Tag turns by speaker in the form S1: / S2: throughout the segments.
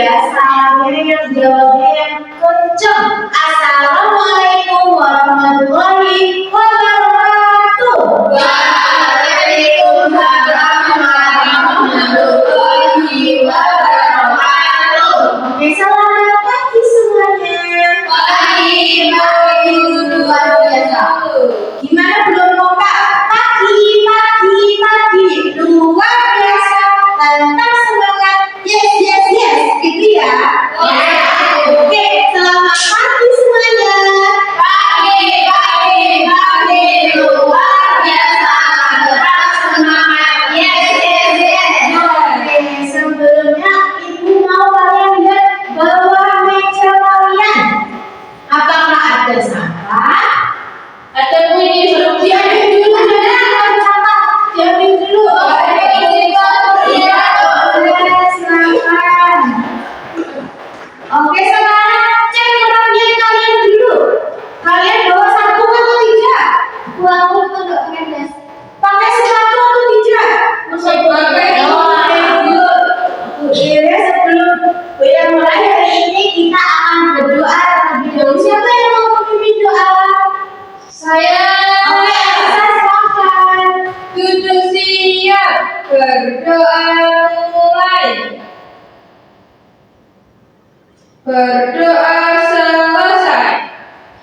S1: ya, salamnya yang jawabnya yang kenceng. Assalamualaikum warahmatullahi wabarakatuh.
S2: Waalaikumsalam warahmatullahi wabarakatuh.
S1: Oke, selamat pagi semuanya.
S2: Pagi luar biasa.
S1: Gimana belum kompak? Pagi luar biasa. Tetap semangat. Yes, gitu ya. Oke, selamat pagi semuanya.
S2: Pagi luar biasa. Tetap semangat. Yes.
S1: Oke, sebelumnya Ibu mau kalian lihat bawah meja kalian. Apakah ada sampah?
S2: Ada bunyi suruh diambil dulu.
S1: Diambil dulu. Silakan. Oke, sekarang cek kerapian kalian dulu. Kalian bawa sabtu atau tidak?
S2: Aku tuh nggak pakai jas.
S1: Pakai sepatu atau tidak?
S2: Saya pakai.
S1: Iya, sebelum kita mulai hari ini kita akan berdoa terlebih dahulu. Siapa yang mau memimpin doa?
S2: Saya
S1: Oke, Elsa silakan.
S2: duduk siap, berdoa mulai. Berdoa selesai.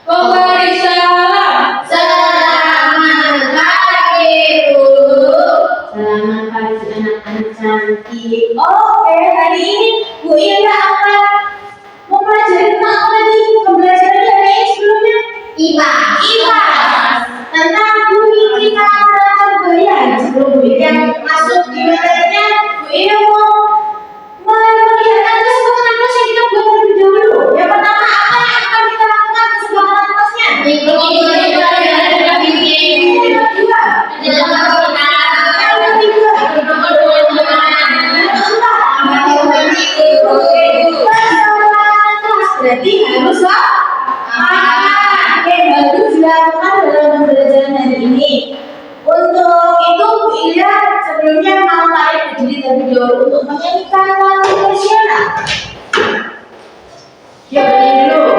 S2: Memberi salam. Selamat pagi Bu.
S1: Selamat pagi anak-anak cantik. Oke, hari ini Bu Ira akan mempelajari tentang apa lagi? Pembelajaran hari ini sebelumnya?
S2: IPA.
S1: Tentang bumi kita belajar bayar. Sebelum Bu Ira masuk di materinya, Bu Ira mau melihat kesepakatan kelas yang kita buat terlebih dahulu. Yang pertama, apa yang akan kita lakukan kesepakatan kelasnya? Berarti harus oke, baru dilakukan dalam pembelajaran hari ini. Untuk itu Bu Ira sebelumnya mau kalian berdiri terlebih dahulu untuk menyanyikan lagu nasional. Ya, berdiri dulu.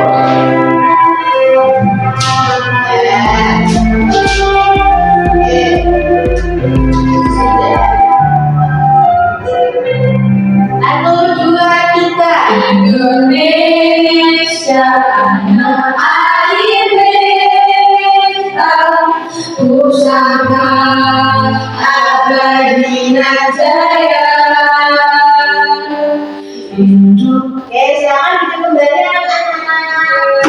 S1: Satu, dua, tiga.
S2: Indonesia tanah air beta, pusaka abadi jaya.
S1: Oke, silakan duduk kembali anak-anak.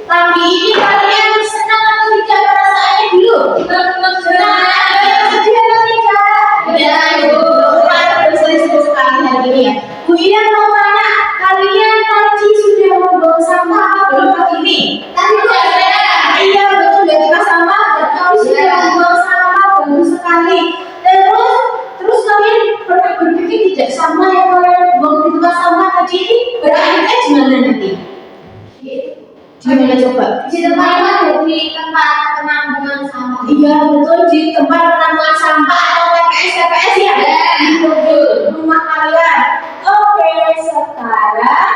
S1: Pagi ini kalian senang atau tidak perasaannya dulu? Senang atau sedih atau tidak? Berselisih sekali hari ini ya. Bu Ira mau tanya, kalian tadi sudah membuang sampah apa belum pagi ini?
S2: Tadi saya.
S1: Iya betul, udah kita sampah, tapi sudah membuang sampah bagus sekali. Terus kalian pernah berpikir tidak sampah yang kalian buang di tempat sampah tadi ini berakhirnya gimana nanti? Gimana coba?
S2: Di tempat mana? Di tempat penampungan sampah.
S1: Iya betul, di tempat penampungan sampah atau TPS ya? Betul, rumah kalian. Oke, sekarang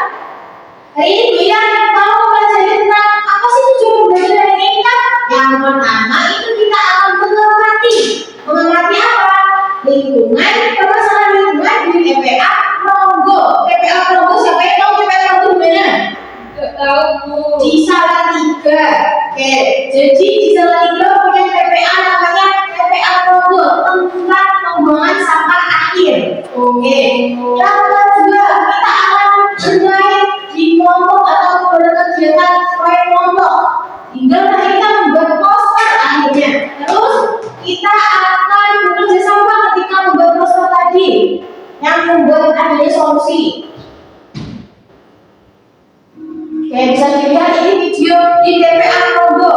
S1: hari ini Bu Ira mau belajar tentang apa sih tujuan belajar hari ini kita? Yang pertama itu kita akan mengerti apa? Lingkungan, permasalahan lingkungan di TPA Pronggo. TPA Pronggo siapa yang tahu TPA Pronggo di mana?
S2: Nggak tahu Bu.
S1: Di Salatiga. Oke, jadi di Salatiga punya TPA namanya TPA Pronggo, tempat pembuangan sampah akhir. Oke. Yang kedua, kita akan bermain di kelompok atau berkegiatan proyek kelompok. Hingga kita membuat poster akhirnya. Terus kita akan bekerja sama ketika membuat poster tadi yang membuat adanya solusi. Oke, bisa dilihat ini video di TPA Pronggo.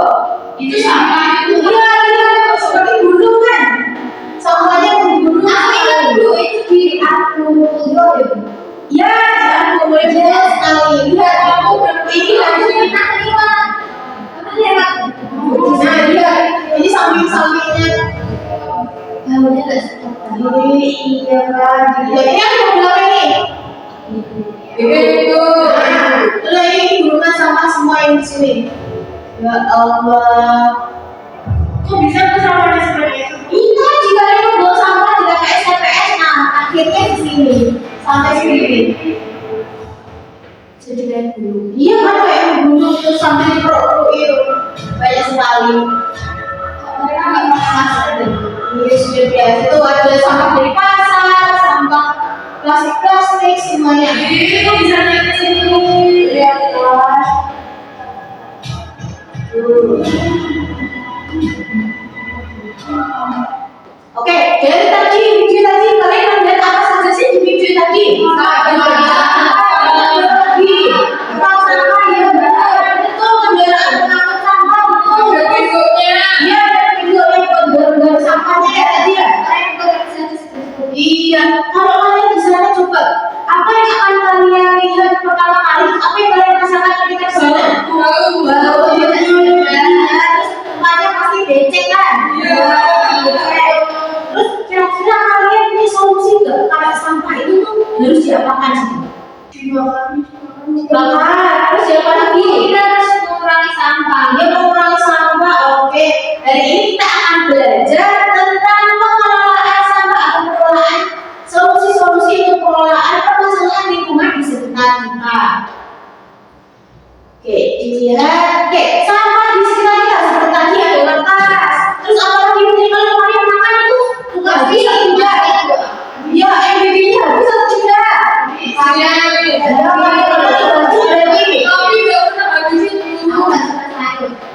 S2: Itu sampah itu.
S1: Iya, seperti gunung kan? Sampahnya gunung.
S2: Bu, itu di Argo ya Bu.
S1: Ya, aku boleh jelas sekali. Lihat aku ini
S2: Aku
S1: lagi.
S2: pernah lewat. Apa lewat?
S1: Nah, lihat ini samping-sampingnya.
S2: Baunya nggak sedap.
S1: Iya kan. Jadi yang sebelah ini Itu. Nah, ini hubungan sama semua yang di sini. Ya Allah. Kok bisa tuh sampahnya seperti itu? Iya, jika yang membuang sampah di TPS, nah akhirnya di sini sampai sini. Jadi kayak dulu. Iya kan kayak membunuh terus sampai di perut itu banyak sekali. Ini sudah biasa itu ada sampah dari pasar, sampah plastik semuanya. Itu bisa naik ke situ. Lihat kan. Oke, dari tadi video tadi kalian melihat apa saja sih di video tadi? Iya, kalau kalian di sana coba, apa yang akan kalian lihat pertama kali? Apa yang kalian rasakan ketika di sana? Bau, terus tempatnya pasti becek kan? Terus kira-kira kalian punya solusi nggak kalau sampah itu tuh harus diapakan sih? Dibakar, terus siapa lagi?
S2: Kita harus mengurangi sampah.
S1: Dia mengurangi sampah, oke. Hari ini kita akan belajar tentang pengelolaan sampah atau pengelolaan solusi-solusi untuk pengelolaan permasalahan lingkungan di sekitar kita. Oke, dilihat. Oke, sampah di sekitar kita seperti tadi ada kertas. Terus apalagi ketika kalian makan itu bukan bisa tidak. Ya, MBB-nya habis atau tidak?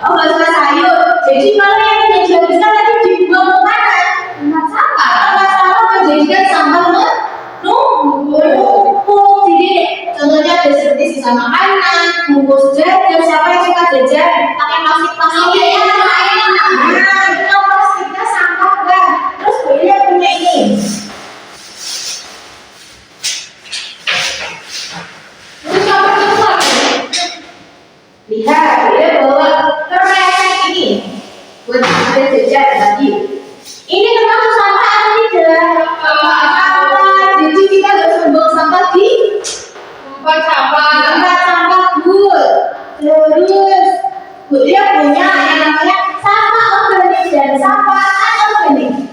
S1: Oh, nggak suka sayur. Jadi kalau yang tidak dihabiskan tadi dibuang ke mana?
S2: Tempat sampah.
S1: Tempat sampah menjadikan sampah menumpuk. Jadi contohnya ada seperti sisa makanan, bungkus jajan. Siapa yang suka jajan? Pakai plastik ya. Nah, itu plastiknya sampah kan. Terus boleh punya ini. Lihat, dia bawa kresek ini buat ada jajan tadi. Ini termasuk sampah atau tidak? Sampah. Jadi kita harus membuang sampah di tempat sampah bul. Terus dia punya yang namanya sampah organik dan sampah anorganik.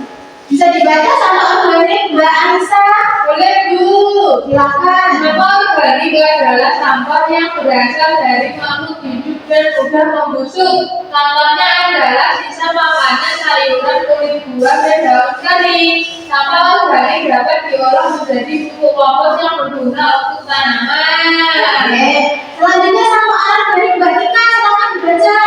S1: Bisa dibaca sampah organik Mbak Anissa?
S3: Boleh dulu.
S1: Silakan.
S3: Sampah organik adalah sampah yang berasal dari makhluk hidup dan sudah membusuk. Contohnya adalah sisa makanan, sayuran, kulit buah, dan daun kering. Sampah organik dapat diolah menjadi pupuk kompos yang berguna untuk tanaman.
S1: Oke. Selanjutnya sampah anorganik Mbak Tika, silakan dibaca.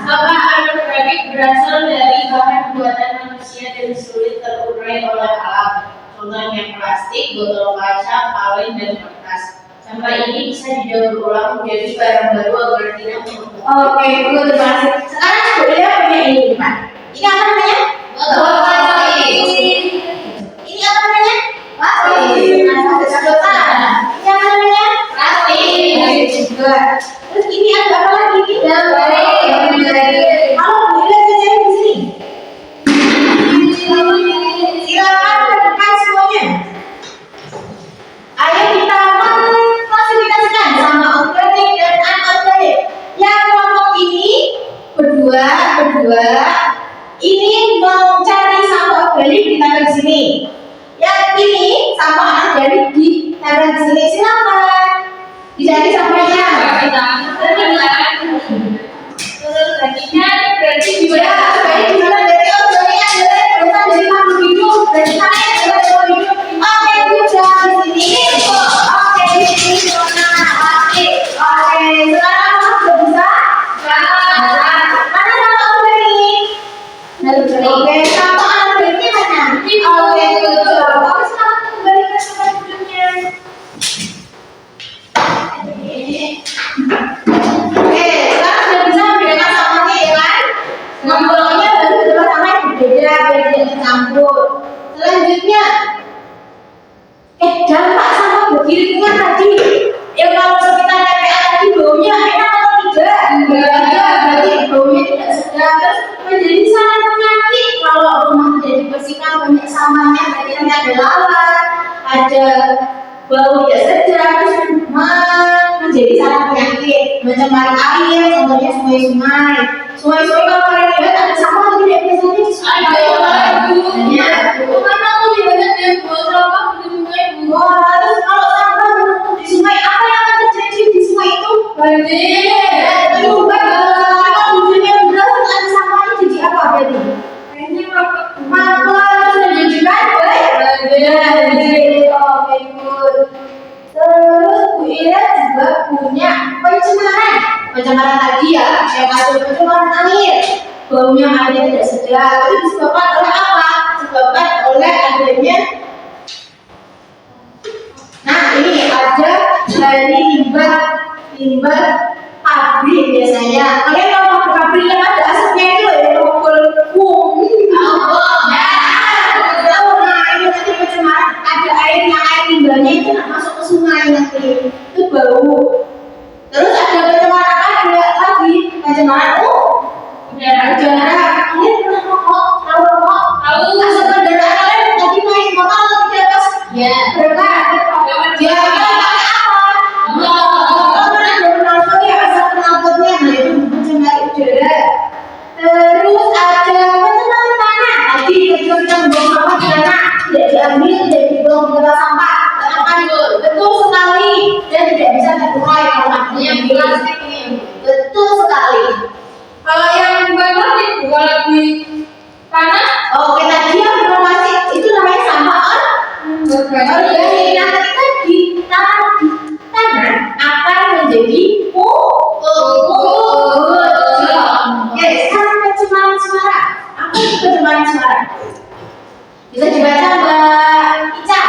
S3: Sampah anorganik berasal dari bahan buatan manusia dan sulit terurai oleh alam. Contohnya plastik, botol kaca, kaleng, dan kertas. Sampah ini bisa didaur ulang menjadi barang baru agar tidak menumpuk.
S1: Oke, Bu, terima kasih. Sekarang boleh punya ini Pak. Ini apa namanya?
S3: Botol plastik.
S1: Ini apa namanya? Plastik. Ini apa namanya? Plastik. Juga. Terus ini ada apa lagi? Kalau boleh jajan di sini. Silakan terdekat semuanya. Ayo kita klasifikasikan sampah organik dan anorganik. Yang kelompok ini berdua ini mau cari sampah organik ditempel di sini. Yang ini sampah anorganik ditempel di sini. Silakan dicari sampahnya.
S3: Organiknya berarti
S1: Ya, baik gimana dari organik adalah berasal dari makhluk hidup dan saya adalah makhluk hidup. Oke, udah di sini. Oke, di sini zona. Oke, sekarang sudah bisa. Mana sampah organik? Oke, sampah anorganiknya mana? Oke, betul. Oke, sekarang kembali ke tempat duduknya. Oke, sekarang sudah bisa membedakan sampahnya ya kan? Ngomongnya baru tempat sampah yang berbeda biar tidak tercampur. Selanjutnya, dampak sampah bagi lingkungan tadi. Ya kalau sekitar TPA tadi baunya enak atau tidak? Enggak, berarti baunya tidak sedap. Terus menjadi sarana penyakit. Kalau rumah tidak dibersihkan banyak sampahnya, berarti nanti ada lalat, ada bau tidak sedap, terus menjadi sarana penyakit, mencemari air, contohnya sungai-sungai. Sungai-sungai kalau kalian lihat ada sampah atau tidak biasanya di sungai.
S3: Karena aku lihatnya dia buang sampah di sungai bu.
S1: Wah, terus kalau sampah menumpuk di sungai, apa yang akan terjadi di sungai itu?
S3: Banjir.
S1: Juga kalau hujannya deras terus ada sampahnya jadi apa berarti? Maka sudah jadi banjir. Oke, good. Terus Bu Ira juga punya pencemaran. Pencemaran tadi ya, yang ada pencemaran air. Baunya airnya tidak sedap. Itu disebabkan oleh apa? Disebabkan oleh adanya. Nah, ini ada dari limbah pabrik biasanya. Kalian kalau pabrik yang ada asapnya itu ya, kumpul. Nah, ini nanti pencemaran. Ada airnya, air limbahnya itu masuk ke sungai nanti. Itu bau. Terus ada pencemaran ada lagi pencemaran udara. Kalian pernah rokok? Tahu rokok?
S3: Tahu.
S1: Asap kendaraan kalian tadi naik motor atau tidak pas?
S3: Ya.
S1: Berangkat. Ya, pakai apa? Kalau pernah knalpot ya asap knalpotnya, nah itu pencemaran udara. Terus ada pencemaran tanah. Tadi ketika kita membuang sampah di tanah tidak diambil, tidak dibuang di tempat sampah. Betul sekali dan tidak bisa terurai kalau akhirnya plastik ini. Betul sekali.
S3: Kalau yang bukan plastik bukan lagi tanah.
S1: Oke, tadi yang bukan plastik itu namanya sampah organik. Nah, ketika di tanah akan menjadi pupuk. Oke, sekarang pencemaran suara. Apa itu pencemaran suara? Bisa dibaca Mbak Ica.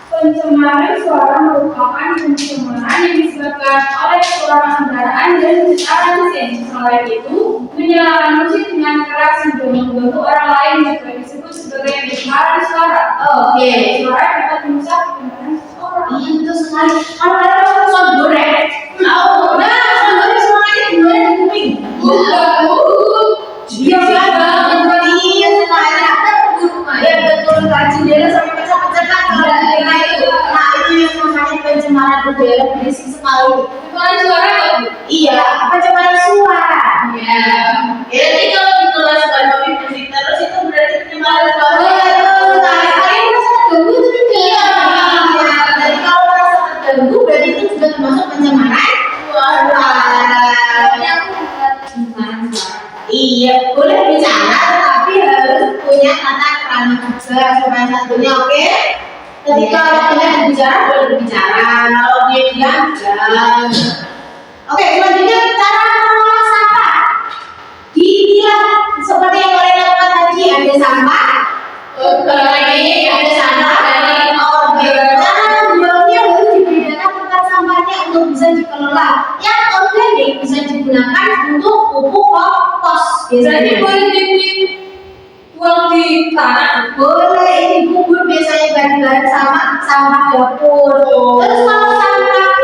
S2: Pencemaran suara merupakan pencemaran yang disebabkan oleh suara kendaraan dan getaran mesin. Selain itu, menyalakan musik dengan keras hingga mengganggu orang lain juga disebut sebagai pencemaran suara.
S1: Oke.
S2: Suara dapat merusak kedengaran seseorang.
S1: Iya betul sekali. Kalau kalian tahu sound goreng, nah sound goreng suaranya gimana di kuping? Iya banget. Iya suaranya. Ya betul. Kalau jendela sampai pecah-pecah kan kalau jendela itu. Nah itu yang namanya pencemaran udara berisik sekali.
S3: Pencemaran suara apa?
S1: Iya, pencemaran suara.
S3: Iya.
S1: Jadi kalau di kelas bahan musik terus itu berarti pencemaran suara. Betul. Kalian merasa terganggu itu tidak? Iya. Jadi kalau merasa terganggu berarti itu sudah termasuk pencemaran suara. Iya, boleh bicara tapi harus punya tata krama juga supaya satunya oke. Ketika waktunya berbicara boleh berbicara, kalau dia diam diam. Oke, selanjutnya cara mengolah sampah. Dipilah seperti yang kalian lakukan tadi, ada sampah. Oke, ada sampah. Oke, cara membuangnya harus dibedakan tempat sampahnya untuk bisa dikelola. Yang organik bisa digunakan untuk pupuk kompos.
S3: Berarti
S1: Biasanya
S3: boleh dibuang di tanah.
S1: boleh ini bubur biasanya bareng-bareng sama sampah dapur. Terus kalau sampah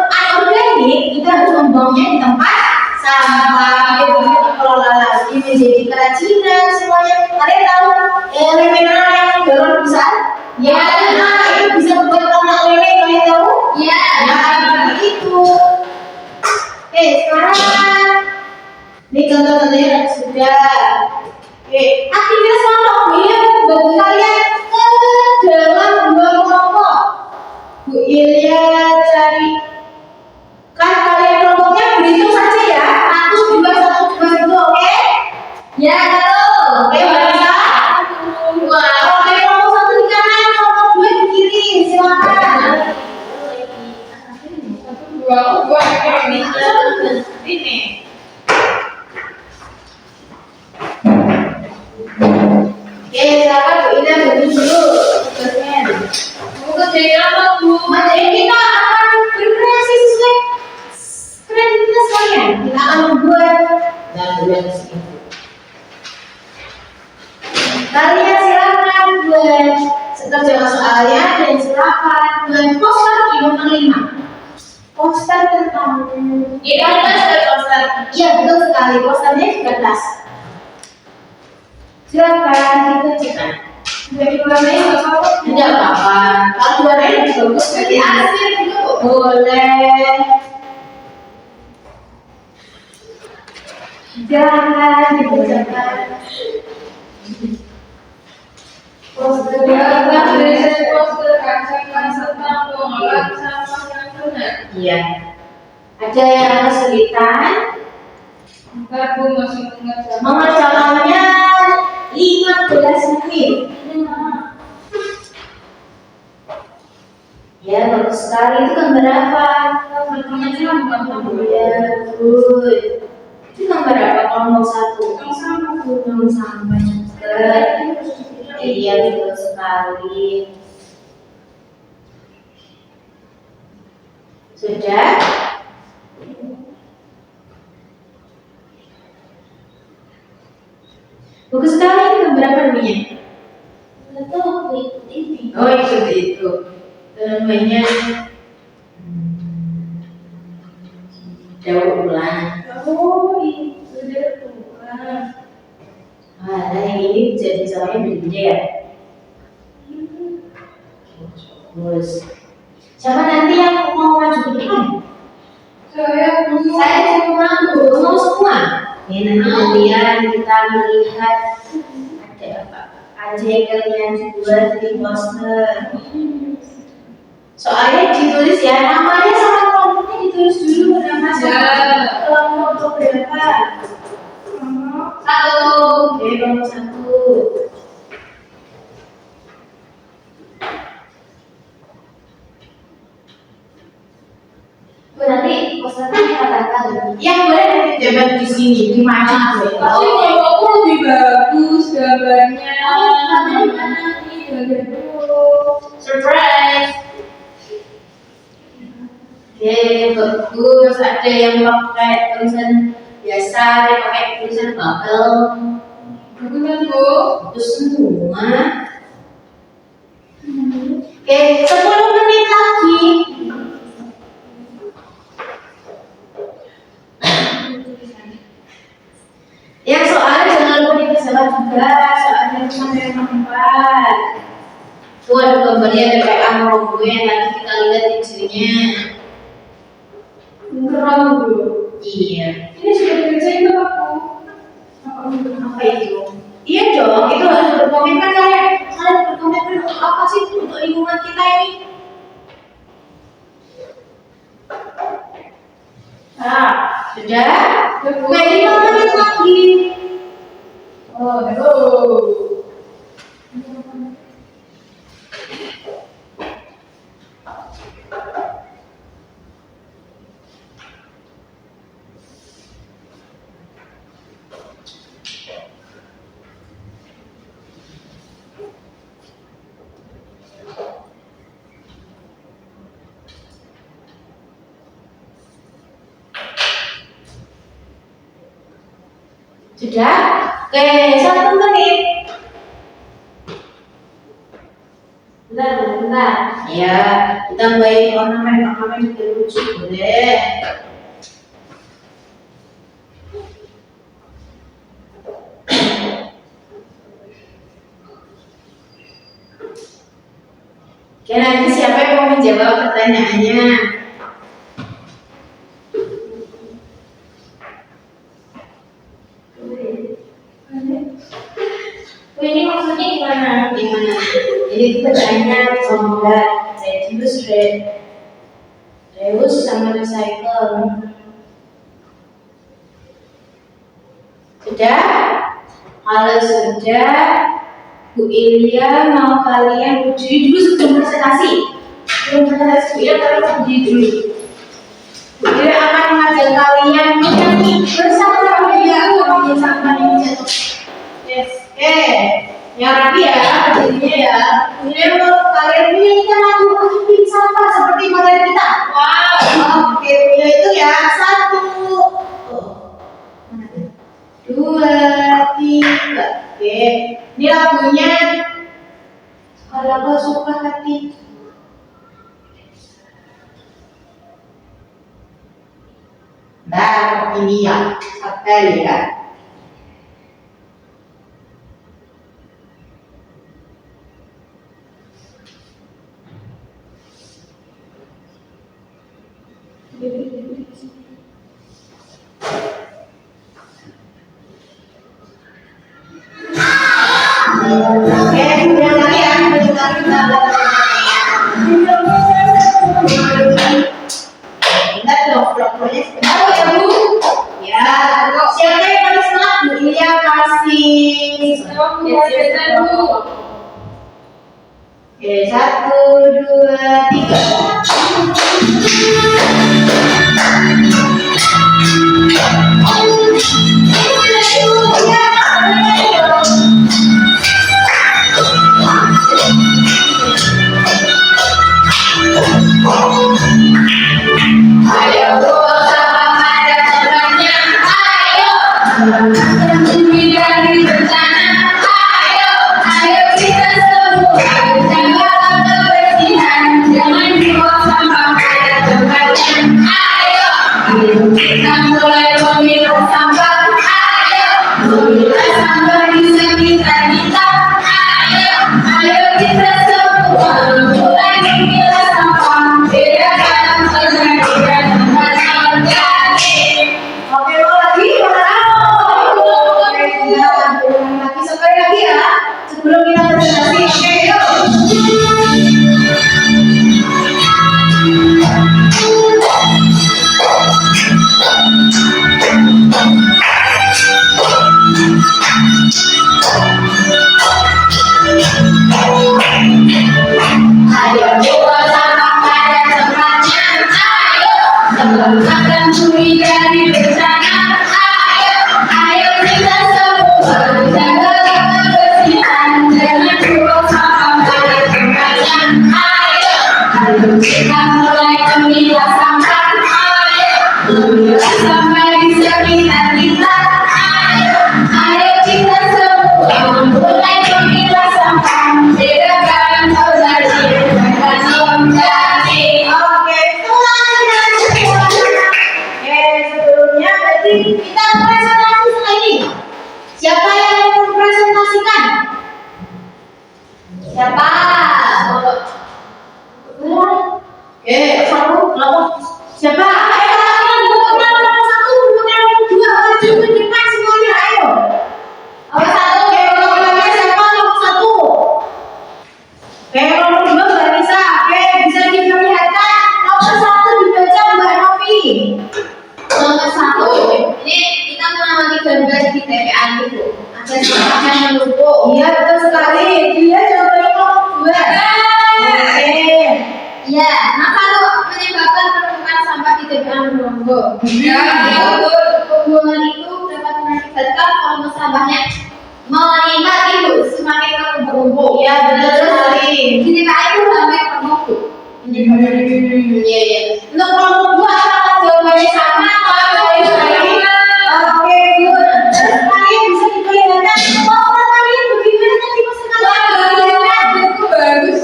S1: anorganik kita harus membuangnya di tempat sampah. Itu bisa dikelola lagi menjadi kerajinan semuanya. Kalian tahu lele mineral yang galon besar? Ya, nah itu bisa membuat ternak lele. Kalian tahu?
S3: Ya.
S1: Nah, itu. Oke, sekarang ini contoh-contohnya sudah. Oke, aktivitas kelompok ini bagi kalian ke dalam dua kelompok. Bu Ilya cari kan kalian kelompoknya berhitung saja ya. 1, 2, 1, 2, 1, oke? Ya, betul. Oke, Marisa. Oke, kelompok 1 di kanan, kelompok 2 di kiri. Silakan.
S3: Dua
S1: Ini. Oke, silakan Bu Ina bagi dulu tugasnya.
S3: Mau kerjain apa bu?
S1: Jadi kita akan berkreasi sesuai kreativitas kalian. Kita akan membuat dan bulan segitu. Kalian silakan buat kerja soalnya dan silakan buat poster di nomor 5. Poster tentang
S3: Ini ada poster.
S1: iya betul sekali, posternya 13. Silakan dikerjakan.
S2: Jadi warnanya nggak apa-apa.
S1: Tidak apa-apa. Kalau diwarnai lebih bagus. Jadi asli juga kok. boleh. Jangan dibacakan.
S3: Segala resiko terancam serta pengolahan sampah yang benar.
S1: Iya. Ada yang kesulitan?
S3: Ntar Bu masih mengerjakan.
S1: Mengerjakannya 15 menit. Ya, bagus sekali. Itu gambar apa? Ya, good. Itu gambar apa? Kelompok 1. Tong sampah juga. Iya, betul sekali. Sudah? Bagus sekali. Itu gambar apa namanya? Oh, itu. Namanya daur ulang.
S2: Oh, itu dia Tuhan.
S1: Nah, yang ini jadi salahnya begini ya. Bagus. Siapa nanti yang mau maju ke depan?
S3: Saya Bu.
S1: Saya cuma mau semua. Ya, nanti kalian kita melihat ada apa aja yang kalian buat di poster. Soalnya ditulis ya namanya sama kelompoknya ditulis dulu nama
S3: Ya.
S1: kelompok berapa? 1. Oke, kelompok 1. Berarti posternya katakan yang boleh nanti jabat di sini di mana?
S3: Tapi kelompokku lebih bagus gambarnya.
S2: Ini bagian dulu.
S1: Surprise. Oke, bagus. Ada yang pakai tulisan biasa, ada yang pakai tulisan bubble.
S3: Bagus kan Bu?
S1: Bagus semua. Oke, 10 menit lagi. Yang soalnya jangan lupa dikerjakan juga. Soalnya cuma dari 4. Tuh ada gambarnya ada kayak amrong gue yang nanti kita lihat di sininya.
S2: Geram dulu.
S1: Iya.
S2: Ini sudah dikerjain belum aku?
S1: Apa itu? Iya dong, itu harus berkomitmen kalian berkomitmen untuk apa sih untuk lingkungan kita ini? Nah, sudah? Oke, 5 menit lagi.
S2: Oh, aduh.
S1: Sudah? Oke, 1 menit. Bentar. Ya, ditambahin ornamen biar lucu boleh. Oke, nanti siapa yang mau menjawab pertanyaannya? Ini maksudnya gimana? Jadi pertanyaannya semoga reuse sama recycle. Sudah? Kalau sudah, Bu Ilya mau kalian uji dulu sebelum presentasi. Bu Ilya kalian uji dulu. Bu Ilya akan mengajar kalian menyanyi bersama Bu Ilya untuk sampai ini jatuh. Yes, oke. Yang rapi ya, jadinya ya. Bu Ilya mau kalian menyanyikan lagu Akhirin Sampah seperti materi kita. Wow. Oke, Bu Ilya itu ya 1, 2, 3. Oke, ini lagunya kalau suka hati. Nah, ini ya, apel ya. Oke, kemudian lagi ya, kemudian lagi kita ingat dong, blok-bloknya sebentar ya Bu. Ya, siapa yang paling semangat Bu? Ilya kasih. Oke, 1, 2, 3.
S3: Kita mulai memilah sampah, ayo memilah sampah di sekitar kita, ayo kita semua mulai memilah sampah, bedakan terjadi dan tempat terjadi.
S1: Oke, mau lagi? Oke, lagi sekali lagi ya. Sebelum kita presentasi, oke, yuk.
S3: Ayo buang sampah pada tempatnya, ayo selamatkan bumi dari bencana, ayo kita semua jaga kebersihan dengan buang sampah pada tempatnya, ayo kita mulai memilah sampah, memilah sampah di sekitar kita, ayo kita semua mulai memilah sampah, bedakan terjadi dan terjadi.
S1: Oke, sebelumnya berarti kita presentasi setelah ini. Siapa yang mau mempresentasikan? Siapa? Oke, satu, kelompok. Siapa? Ayo, kelompok satu, kelompok dua, maju ke depan semuanya, ayo. Kelompok satu, oke, kelompok siapa? Kelompok satu. Oke, nomor 2 Mbak Nisa. Oke, bisa diperlihatkan nomor 1 dibaca Mbak Novi.
S3: Nomor 1, ini kita mengamati gambar di TPA itu. Ada sampah yang menumpuk.
S1: Iya, betul sekali. Dia jawabannya nomor 2. Oke.
S3: Ya, maka lo menyebabkan penumpukan sampah di TPA menumpuk.
S2: Ya,
S3: betul. Pembuangan itu dapat mengakibatkan volume sampahnya meningkat itu semakin menumpuk.
S1: Iya, betul sekali.
S3: Di TPA itu hampir penuh. Iya.
S1: Untuk kelompok 2 apakah jawabannya sama atau jawabannya lain? Oke, good. Terus kalian bisa diperlihatkan poster kalian bagaimana tadi poster kalian?
S2: itu bagus.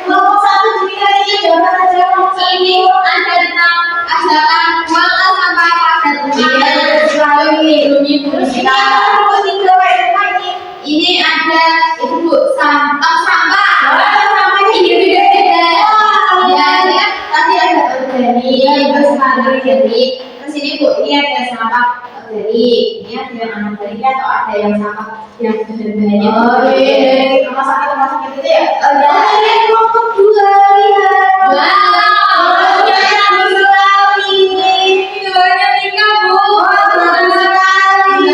S1: Kelompok 1 jadi tadinya jawaban aja kelompok
S3: Ini ada tentang asalkan buanglah sampah pada tempatnya.
S1: sekali. Terus ini apa kelompok 3 ini?
S3: Ini ada itu Bu, sampah.
S1: Sampahnya
S3: Ini beda-beda.
S1: Oh,
S3: Ya, ya, tadi ada organik, terus organik. Terus ini Bu, ini ada sampah organik. Ini ada yang anorganik atau ada yang sampah yang bahan-bahannya.
S1: Oh iya, dari rumah sakit itu ya?
S3: Ya.
S1: Ini kelompok 2 lihat.
S3: Wow.
S1: Bagus sekali.
S2: Itu banyak tinggal, Bu.
S1: Bagus sekali.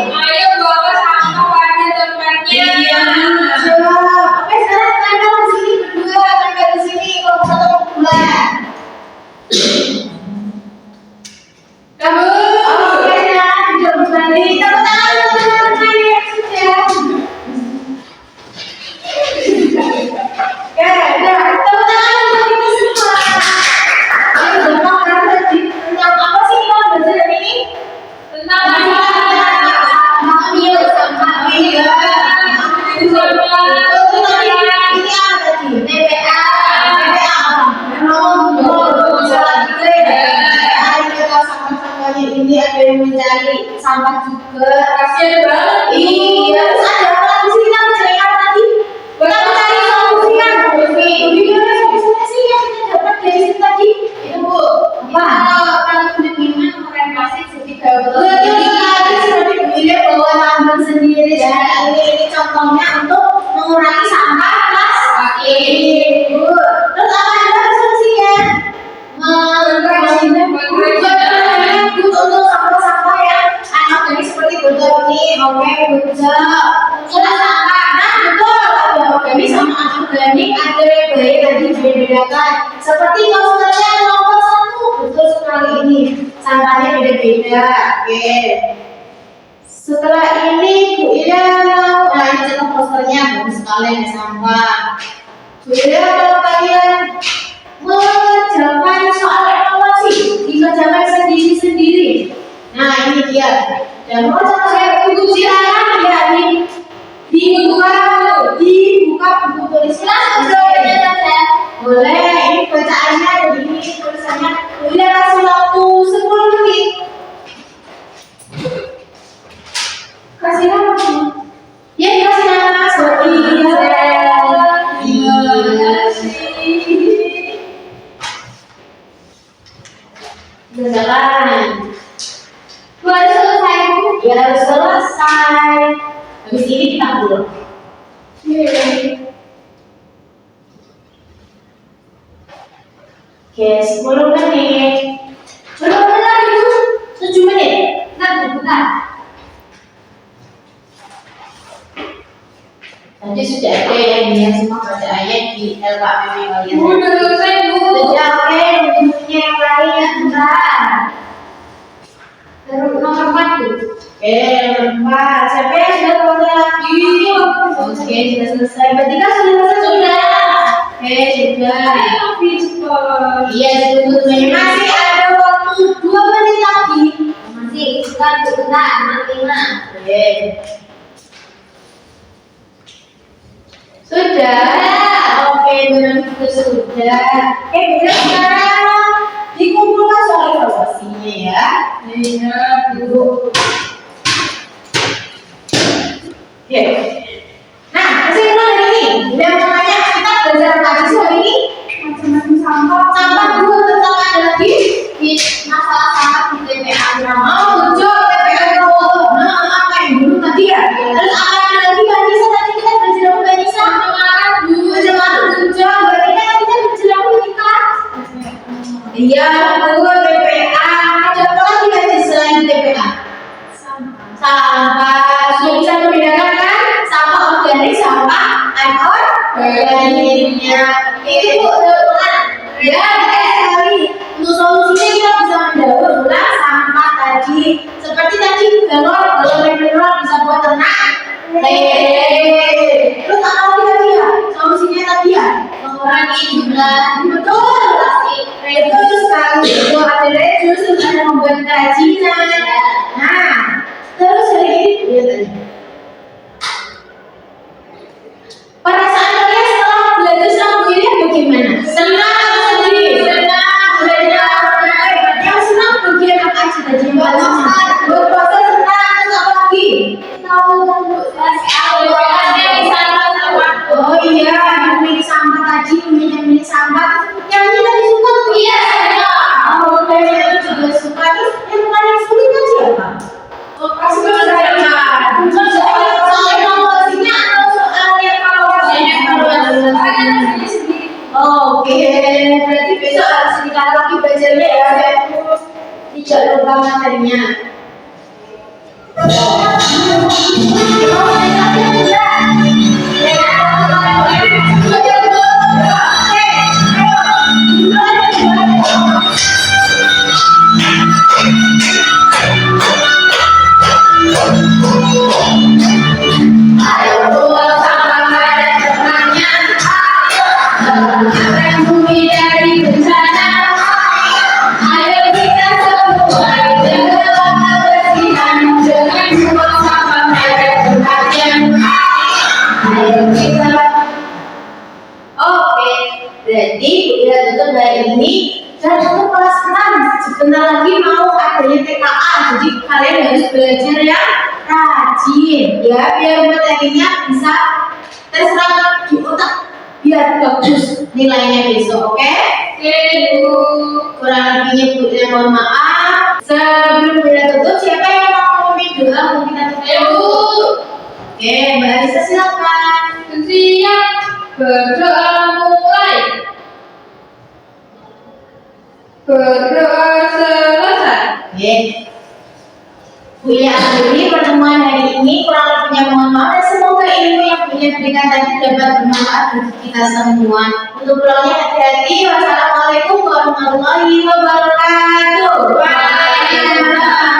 S2: Ayo bawa sampah pada tempatnya.
S1: Iya. Oke, sekarang tempel di sini berdua, tempel di sini kelompok 1 kelompok 2.
S2: Kamu.
S1: Oke, sekarang jawab kembali. Tepuk tangan teman-teman yang sudah. berbanding ada yang baik tadi dibedakan. Seperti posternya kelompok 1, betul sekali ini. Sampahnya beda-beda. Oke. Setelah ini Bu Ida mau, nah ini contoh posternya bagus sekali ada sampah. Bu Ida kalau kalian mengerjakan soal evaluasi, dikerjakan sendiri-sendiri. Nah ini dia. Dan mau saya buku silakan ya dibuka buku tulisnya boleh. Ini bacaannya begini, tulisannya. Bu Ida kasih waktu 10 menit. Kasih nama ya, kasih nama seperti jalan. Harus selesai Bu, ya harus selesai. Habis ini kita pulang. Oke, 10 menit. Belum lagi Bu, 7 menit. Bentar. Tadi sudah ada yang lihat semua bacaannya di LKPM kalian.
S3: Udah selesai Bu.
S1: Sudah oke, bukunya yang lain ya bentar. Terus nomor 4 tuh. Oke, nomor 4. Siapa yang sudah selesai lagi? Oke, sudah selesai. Berarti kan sudah selesai sudah. Oke, sudah. Iya, sebetulnya masih ada waktu 2 menit lagi. Masih, bentar, nanti mah. Oke. Sudah, oke benar itu sudah. Benar sekarang dikumpulkan soal evaluasinya ya.
S3: Iya Bu.
S1: Oke. Nah, kesimpulan dari ini, udah makanya kita belajar apa aja sih hari ini?
S2: Macam-macam sampah.
S1: Sampah dulu tentang ada lagi di masalah sampah di TPA. Oh, betul TPA Purwokerto. Nah, apa yang dulu tadi ya? Terus apa yang lagi tadi? Tadi kita belajar apa tadi? Berarti kan kita belajar apa? Iya, Bu, TPA. Ada apa lagi tadi selain TPA? Sampah. Sudah bisa membedakan kan? Sampah organik, sampah anorganiknya. Ini Bu, ulang. Ya, sekali. Untuk solusinya kita bisa mendaur ulang sampah tadi. Seperti tadi galon bisa buat ternak. Terus apa lagi tadi ya? Solusinya tadi ya? Mengurangi jumlah. Betul. Betul sekali. Itu ada reduce, ada membuat kerajinan. Nah, terus hari ini lihat tadi. Perasaan kalian setelah belajar sama Bu ini bagaimana? Senang atau sedih? Senang. Yang senang bagian apa aja tadi? Berpuasa senang atau apa lagi? Oh iya, memilih sampah tadi, memilih sampah. Yang ini tadi suka tuh? Iya. Oh, saya juga suka. Terus yang paling sulit tadi apa? Kasih pelajaran. Soal evaluasinya atau soal evaluasi? Oke, berarti besok harus dikali lagi belajarnya ya, biar tidak lupa materinya. Berarti udah tutup dari ini dan untuk kelas 6 sebentar lagi mau adanya TKA, jadi kalian harus belajar yang rajin ya, biar materinya bisa terserap di otak biar bagus nilainya besok. Oke Bu, kurang lebihnya Bu Ida mohon maaf. Sebelum kita tutup, siapa yang mau ngomongin doa untuk kita tutup? Bu. Oke, Mbak Alisa silakan.
S3: Siap, berdoa mulai. Berdoa selesai.
S1: Oke. Bu ya, akhiri pertemuan hari ini, kurang lebihnya mohon maaf dan semoga ilmu yang Bu Ida diberikan tadi dapat bermanfaat bagi kita semua. Untuk pulangnya hati-hati. Wassalamualaikum warahmatullahi wabarakatuh.
S3: Waalaikumsalam.